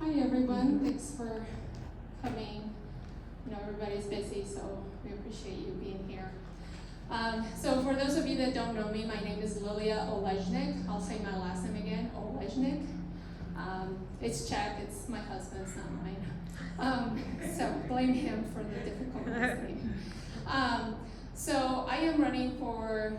Hi everyone, thanks for coming. I know everybody's busy, so we appreciate you being here. So for those of you that don't know me, my name is Lilia At. I'll say my last name again, At. It's Czech, it's my husband's, not mine. So blame him for the difficult last name. So I am running for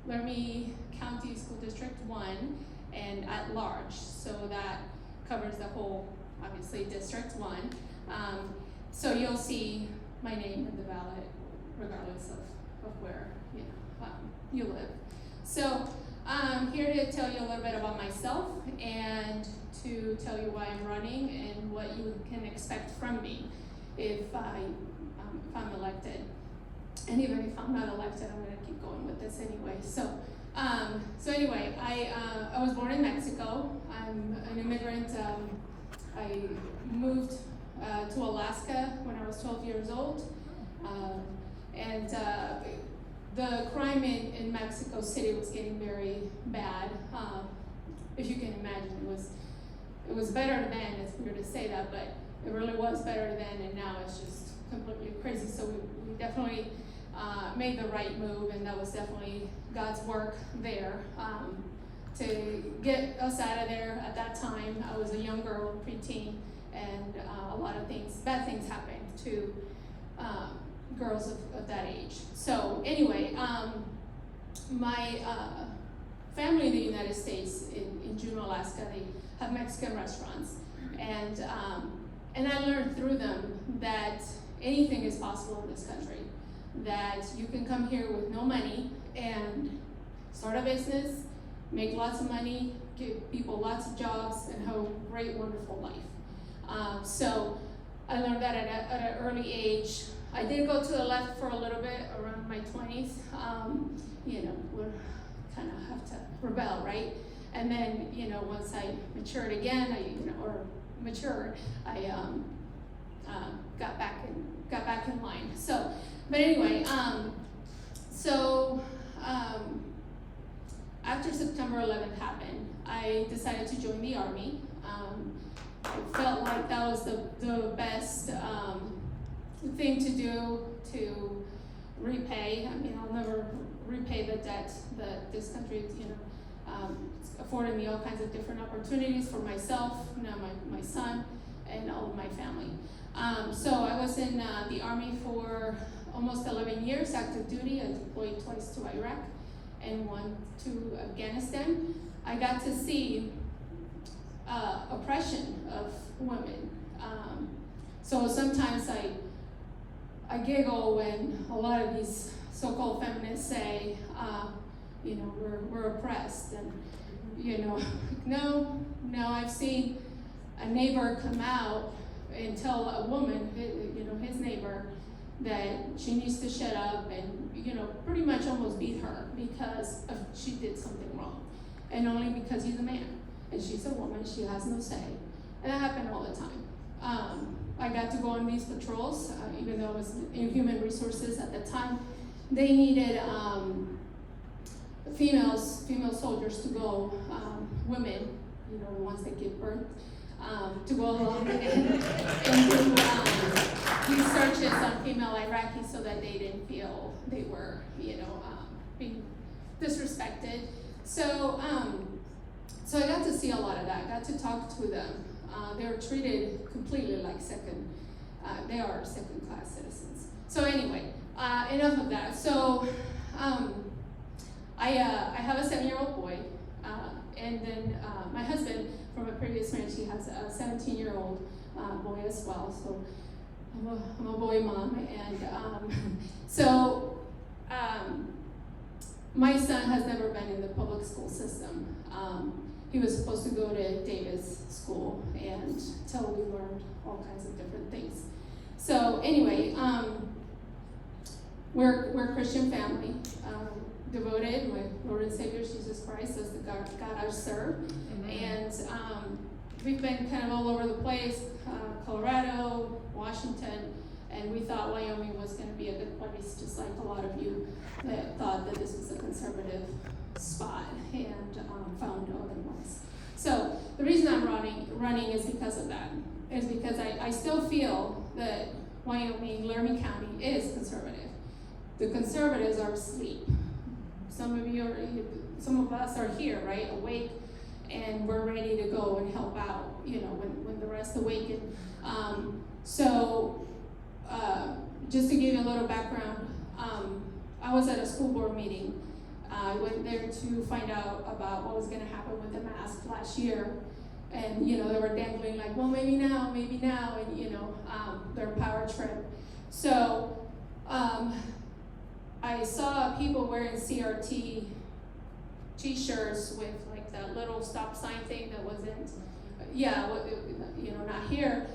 Laramie County School District 1 and at large, so that covers the whole, obviously, District 1. So you'll see my name in the ballot regardless of where you live. So I'm here to tell you a little bit about myself and to tell you why I'm running and what you can expect from me if I'm elected. And even if I'm not elected, I'm going to keep going with this anyway. So anyway, I was born in Mexico. I'm an immigrant. I moved to Alaska when I was 12 years old. And the crime in Mexico City was getting very bad. If you can imagine, it was better then. It's weird to say that, but it really was better then, and now it's just completely crazy. So we definitely made the right move, and that was definitely God's work there to get us out of there. At that time, I was a young girl, preteen, and a lot of bad things happened to girls of that age. So anyway, my family in the United States, in Juneau, Alaska, they have Mexican restaurants, and I learned through them that anything is possible in this country. That you can come here with no money and start a business, make lots of money, give people lots of jobs, and have a great, wonderful life. So I learned that at an early age. I did go to the left for a little bit around my 20s. We kind of have to rebel, right? And then, once I matured again, I got back in line. So, but anyway, after September 11th happened, I decided to join the Army. It felt like that was the best thing to do to repay. I mean, I'll never repay the debt that this country, afforded me all kinds of different opportunities for myself, my son, and all of my family. So I was in the Army for almost 11 years, active duty. I deployed twice to Iraq and one to Afghanistan. I got to see oppression of women. So sometimes I giggle when a lot of these so-called feminists say, we're oppressed, and no, I've seen a neighbor come out and tell a woman, his neighbor, that she needs to shut up and, pretty much almost beat her because she did something wrong. And only because he's a man and she's a woman, she has no say. And that happened all the time. I got to go on these patrols, even though it was in human resources at the time. They needed female soldiers to go, women, the ones that give birth, to go along and do searches on female Iraqis so that they didn't feel they were, being disrespected. So I got to see a lot of that. I got to talk to them. They were treated completely like they are second-class citizens. So anyway, enough of that. So I have a 7-year-old boy, and then my husband from a previous marriage, he has a 17-year-old boy as well. So I'm a boy mom, and my son has never been in the public school system. He was supposed to go to Davis School until we learned all kinds of different things. So anyway, we're a Christian family, devoted. My Lord and Savior Jesus Christ as the God I serve. Mm-hmm. And we've been kind of all over the place, Colorado, Washington, and we thought Wyoming was going to be a good place, just like a lot of you that thought that this was a conservative spot and found otherwise. So the reason I'm running running is because of that. It's because I still feel that Wyoming, Laramie County is conservative. The conservatives are asleep. Some of us are here, right, awake, and we're ready to go and help out, when the rest awaken. Just to give you a little background, I was at a school board meeting. I went there to find out about what was going to happen with the mask last year. And, they were dangling like, well, maybe now, and, their power trip. So I saw people wearing CRT t-shirts with like that little stop sign thing that wasn't, not here.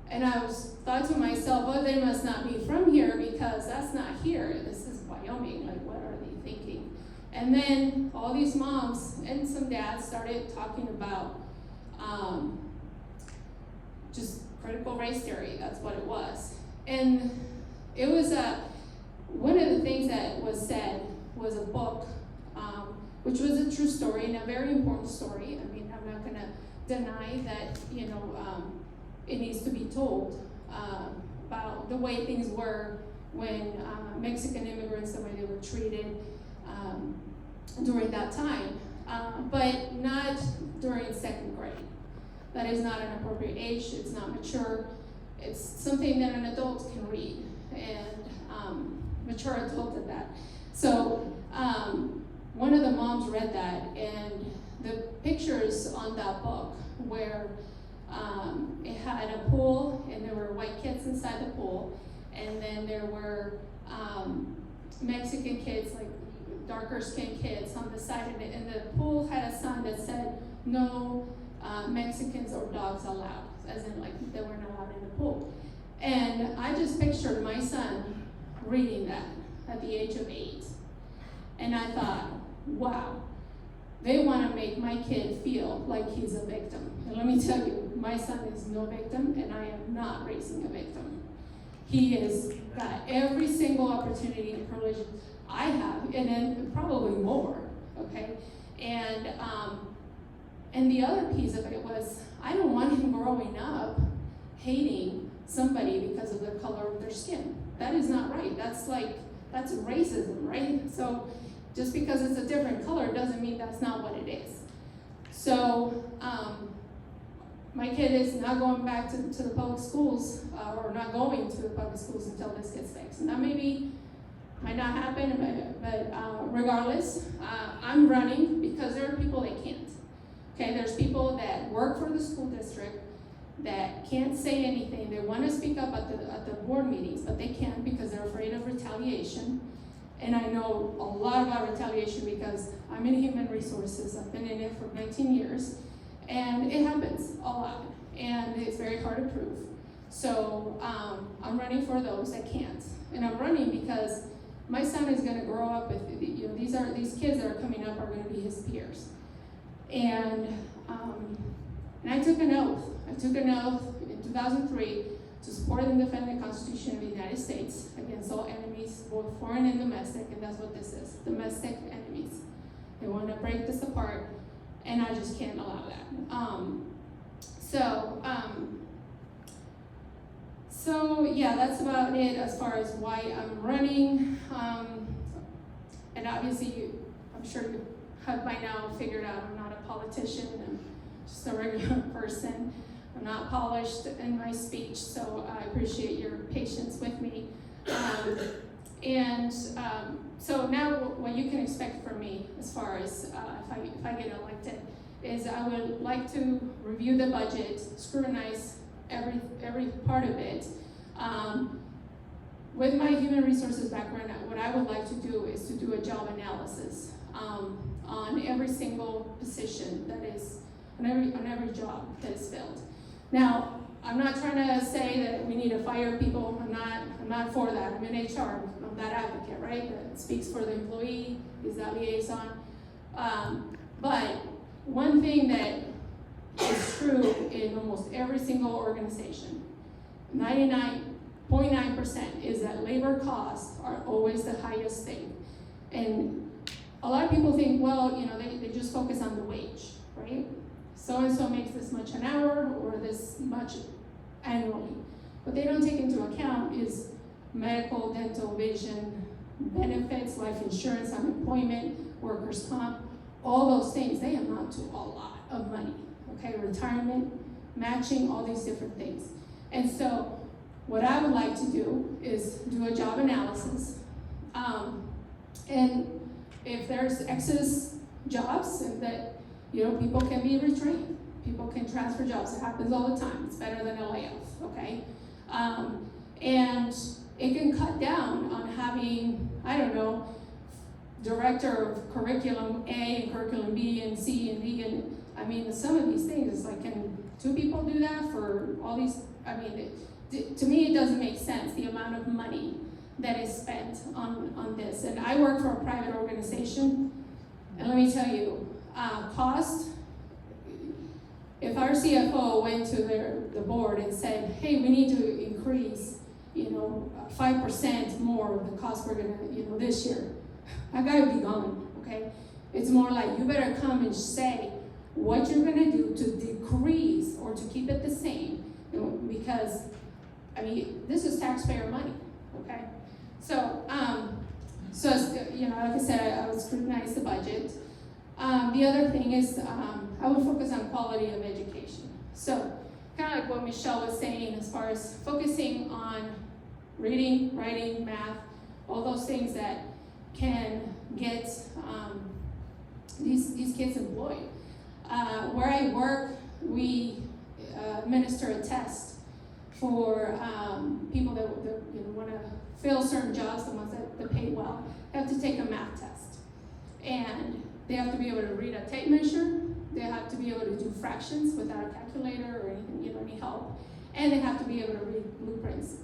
And I thought to myself, well, they must not be from here because that's not here. This is Wyoming. Like, what are they thinking? And then all these moms and some dads started talking about just critical race theory. That's what it was. And it was one of the things that was said was a book, which was a true story and a very important story. I mean, I'm not going to deny that, it needs to be told about the way things were when Mexican immigrants, the way they were treated during that time, but not during second grade. That is not an appropriate age, it's not mature, it's something that an adult can read, and mature adult at that. So one of the moms read that, and the pictures on that book where it had a pool, and there were white kids inside the pool, and then there were Mexican kids, like darker skinned kids on the side of it, and the pool had a sign that said, no Mexicans or dogs allowed, as in like they weren't allowed in the pool. And I just pictured my son reading that at the age of 8. And I thought, wow, they want to make my kid feel like he's a victim. And let me tell you, my son is no victim, and I am not raising a victim. He has got every single opportunity and privilege I have, and then probably more, okay? And the other piece of it was, I don't want him growing up hating somebody because of the color of their skin. That is not right. That's racism, right? So just because it's a different color doesn't mean that's not what it is. So my kid is not going back to the public schools, or not going to the public schools until this gets fixed. And that might not happen, but regardless, I'm running because there are people that can't. Okay, there's people that work for the school district that can't say anything. They want to speak up at the board meetings, but they can't because they're afraid of retaliation. And I know a lot about retaliation because I'm in human resources. I've been in it for 19 years, and it happens a lot, and it's very hard to prove. So I'm running for those that can't, and I'm running because my son is going to grow up with, these kids that are coming up are going to be his peers. And I took an oath. I took an oath in 2003 to support and defend the Constitution of the United States against all enemies, both foreign and domestic, and that's what this is, domestic enemies. They want to break this apart, and I just can't allow that. So yeah, that's about it as far as why I'm running. And obviously, I'm sure you have by now figured out I'm not a politician, I'm just a regular person. I'm not polished in my speech, so I appreciate your patience with me. So now what you can expect from me as far as if I get elected is I would like to review the budget, scrutinize every part of it. With my human resources background, what I would like to do is to do a job analysis on every single position that is, on every job that is filled. Now, I'm not trying to say that we need to fire people. I'm not for that. I'm in HR. I'm that advocate, right? That speaks for the employee, is that liaison. But one thing that is true in almost every single organization, 99.9%, is that labor costs are always the highest thing. And a lot of people think, well, they just focus on the wage, right? so-and-so makes this much an hour or this much annually. What they don't take into account is medical, dental, vision, benefits, life insurance, unemployment, workers' comp, all those things, they amount to a lot of money, okay? Retirement, matching, all these different things. And so what I would like to do is do a job analysis. And if there's excess jobs and that, people can be retrained, people can transfer jobs. It happens all the time. It's better than a layoff, okay? And it can cut down on having, director of curriculum A and curriculum B and C and D. And some of these things, it's like, can 2 people do that for all these? To me, it doesn't make sense, the amount of money that is spent on this. And I work for a private organization, and let me tell you, cost, if our CFO went to the board and said, hey, we need to increase, 5% more of the cost we're gonna, this year, that guy would be gone, okay? It's more like, you better come and say what you're gonna do to decrease or to keep it the same, because, this is taxpayer money, okay? So, like I said, I would scrutinize the budget. The other thing is, I would focus on quality of education. So, kind of like what Michelle was saying, as far as focusing on reading, writing, math, all those things that can get these kids employed. Where I work, we administer a test for people that want to fill certain jobs, the ones that pay well. They have to take a math test, and they have to be able to read a tape measure. They have to be able to do fractions without a calculator or anything, any help, and they have to be able to read blueprints.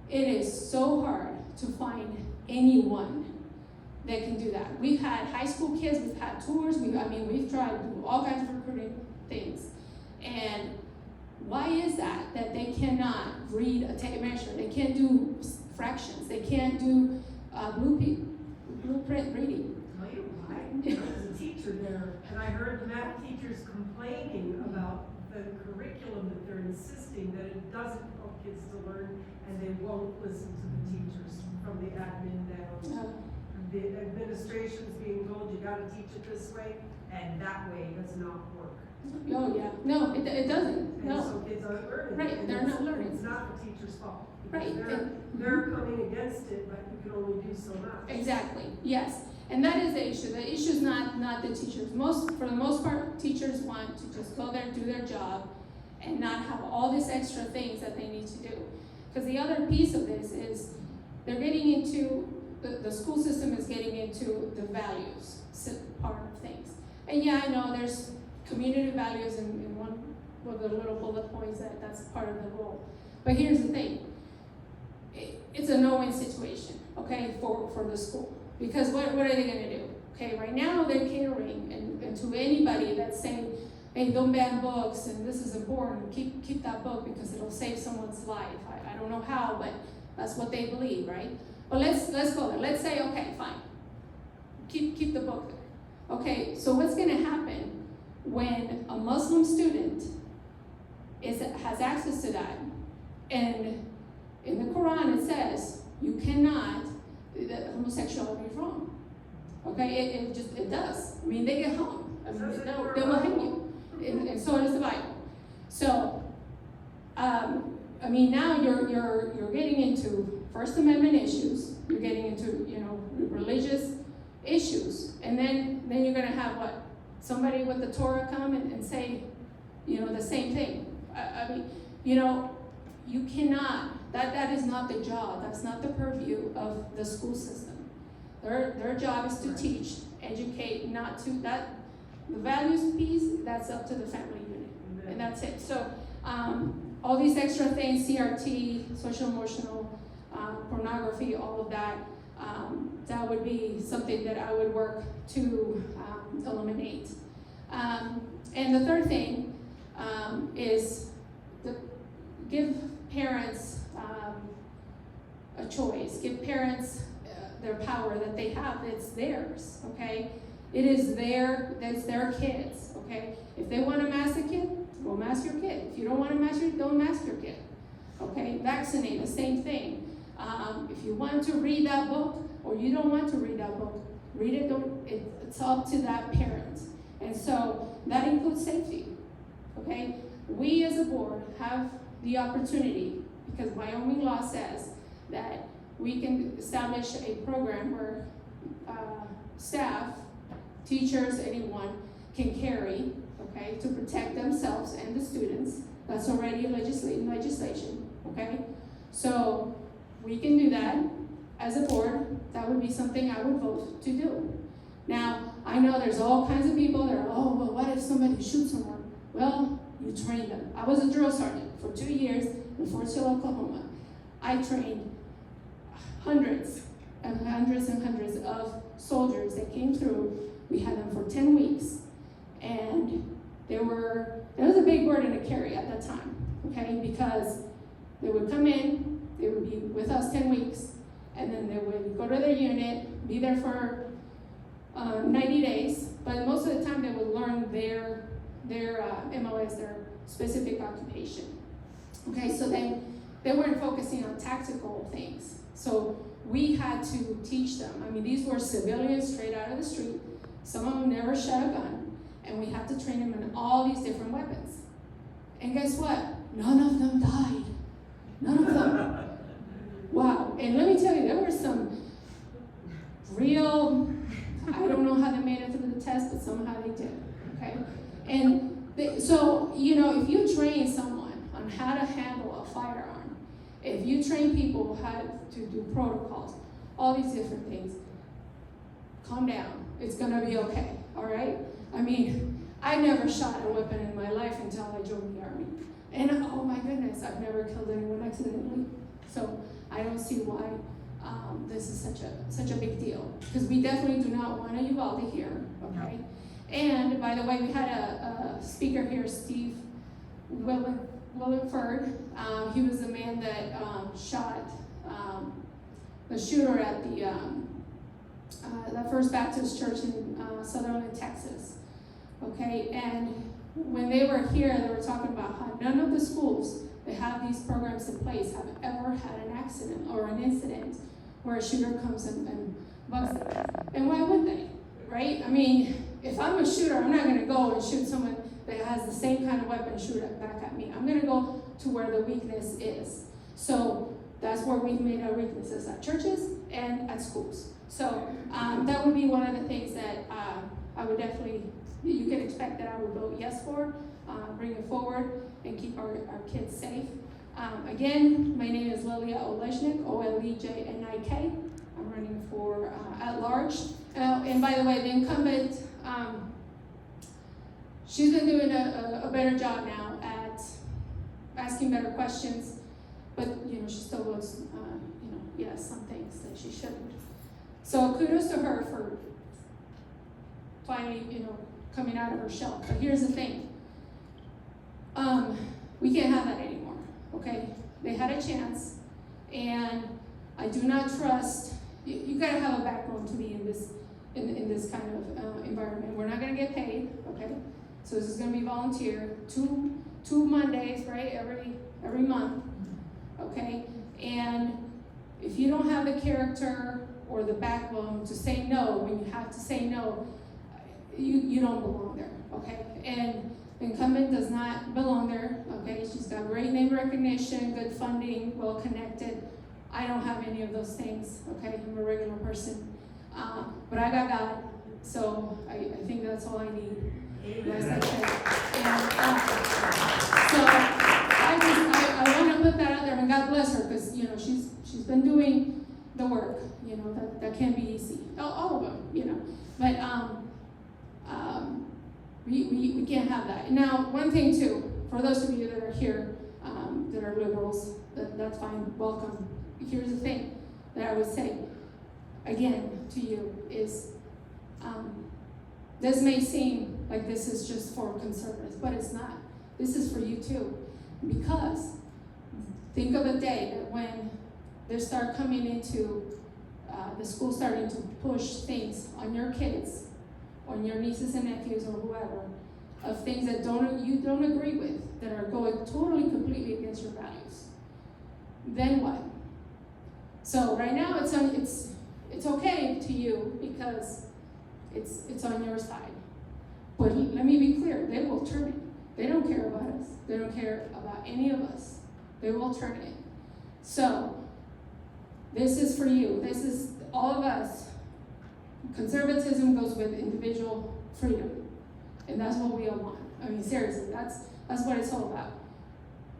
It is so hard to find anyone that can do that. We've had high school kids, we've had tours, we've tried to do all kinds of recruiting things. And why is that they cannot read a tape measure? They can't do fractions. They can't do blueprint reading. Tell you why? I was a teacher there, and I heard the math teachers complaining about the curriculum that they're insisting that it doesn't help kids to learn, and they won't listen to the teachers from the admin down. The administration's being told you gotta teach it this way, and that way does not work. Oh yeah, no, it doesn't. And No. so kids aren't learning. Right, And they're not learning. It's not the teacher's fault. Right. They're coming against it, but you can only do so much. Exactly. Yes, and that is the issue. The issue is not the teachers. For the most part, teachers want to just go there, do their job, and not have all these extra things that they need to do. Because the other piece of this is they're getting into the school system is getting into the values part of things. And yeah, I know there's community values in one of the little bullet points that's part of the role. But here's the thing. It's a no-win situation, okay, for the school. Because what are they going to do? Okay, right now they're catering and to anybody that's saying, hey, don't ban books and this is important, keep that book because it'll save someone's life. I don't know how, but that's what they believe, right? But let's go there. Let's say, okay, fine. Keep the book there. Okay, so what's going to happen when a Muslim student has access to that? And in the Quran it says you cannot, that homosexuality is wrong. Okay, it does. They get hung. They will hang you. And so does the Bible. So, now you're getting into First Amendment issues. You're getting into religious issues, and then you're going to have what? Somebody with the Torah come and say, the same thing. You cannot. That is not the job. That's not the purview of the school system. Their job is to teach, educate, not to that. The values piece, that's up to the family unit, and that's it. So all these extra things, CRT, social emotional, pornography, all of that, that would be something that I would work to eliminate. And the third thing is give parents a choice. Give parents their power that they have. It's theirs, okay? That's their kids, okay? If they want to mask a kid, go mask your kid. If you don't want to mask your, don't mask your kid, okay? Vaccinate, the same thing. If you want to read that book or you don't want to read that book, read it, it's up to that parent. And so that includes safety, okay? We as a board have the opportunity, because Wyoming law says that we can establish a program where staff, teachers, anyone can carry, okay, to protect themselves and the students. That's already legislation, okay? So we can do that as a board. That would be something I would vote to do. Now, I know there's all kinds of people that are, oh, well, what if somebody shoots someone? Well, you train them. I was a drill sergeant for 2 years in Fort Sill, Oklahoma. I trained hundreds and hundreds and hundreds of soldiers that came through. We had them for 10 weeks. And it was a big burden to carry at that time, okay? Because they would come in, they would be with us 10 weeks, and then they would go to their unit, be there for 90 days, but most of the time they would learn their MOS, their specific occupation. Okay, so then they weren't focusing on tactical things. So we had to teach them. I mean, these were civilians straight out of the street. Some of them never shot a gun, and we had to train them in all these different weapons. And guess what? None of them died. None of them. Wow. And let me tell you, there were some real, I don't know how they made it through the test, but somehow they did, okay? And so, you know, if you train someone on how to handle a firearm, if you train people how to do protocols, all these different things, calm down. It's gonna be okay, all right? I mean, I never shot a weapon in my life until I joined the Army. And oh my goodness, I've never killed anyone accidentally. So I don't see why this is such a big deal, because we definitely do not want a Uvalde here, okay? And by the way, we had a speaker here, Steve Williford. He was the man that shot the shooter at the First Baptist Church in Sutherland, Texas. Okay, and when they were here, they were talking about how none of the schools that have these programs in place have ever had an accident or an incident where a shooter comes and busts them. And why would they, right? I mean, if I'm a shooter, I'm not going to go and shoot someone that has the same kind of weapon and shoot it back at me. I'm going to go to where the weakness is. So that's where we've made our weaknesses, at churches and at schools. So that would be one of the things that I would definitely, you can expect that I would vote yes for, bring it forward and keep our kids safe. Again, my name is Lilia Olejnik, Olejnik. I'm running for at large. And by the way, the incumbent, she's been doing a better job now at asking better questions, but you know, she still was, yes, some things that she shouldn't. So kudos to her for finally, coming out of her shell. But here's the thing. We can't have that anymore, okay? They had a chance, and I do not trust, you gotta have a backbone to be in this kind of environment. We're not gonna get paid, okay? So this is gonna be volunteer, two Mondays, right, every month, okay? And if you don't have the character or the backbone to say no when you have to say no, you don't belong there, okay? And the incumbent does not belong there, okay? She's got great name recognition, good funding, well connected. I don't have any of those things, okay? I'm a regular person. But I got God, so I think that's all I need. Yes, I can. And I want to put that out there, and God bless her, because she's been doing the work. That can't be easy. All of them, But we can't have that. Now, one thing too, for those of you that are here, that are liberals, that's fine. Welcome. Here's the thing that I would say again to you is, this may seem like this is just for conservatives, but it's not. This is for you too, because think of a day that when they start coming into the school starting to push things on your kids, or your nieces and nephews or whoever, of things that you don't agree with, that are going totally, completely against your values, then what? So right now it's okay to you because it's on your side. But let me be clear, they will turn it. They don't care about us. They don't care about any of us. They will turn it. So this is for you. This is all of us. Conservatism goes with individual freedom. And that's what we all want. I mean, seriously, that's what it's all about.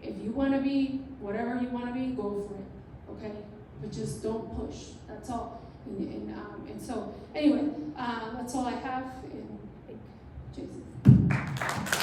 If you want to be whatever you want to be, go for it, okay? But just don't push. That's all. And so, anyway, that's all I have. And thank you, Jason.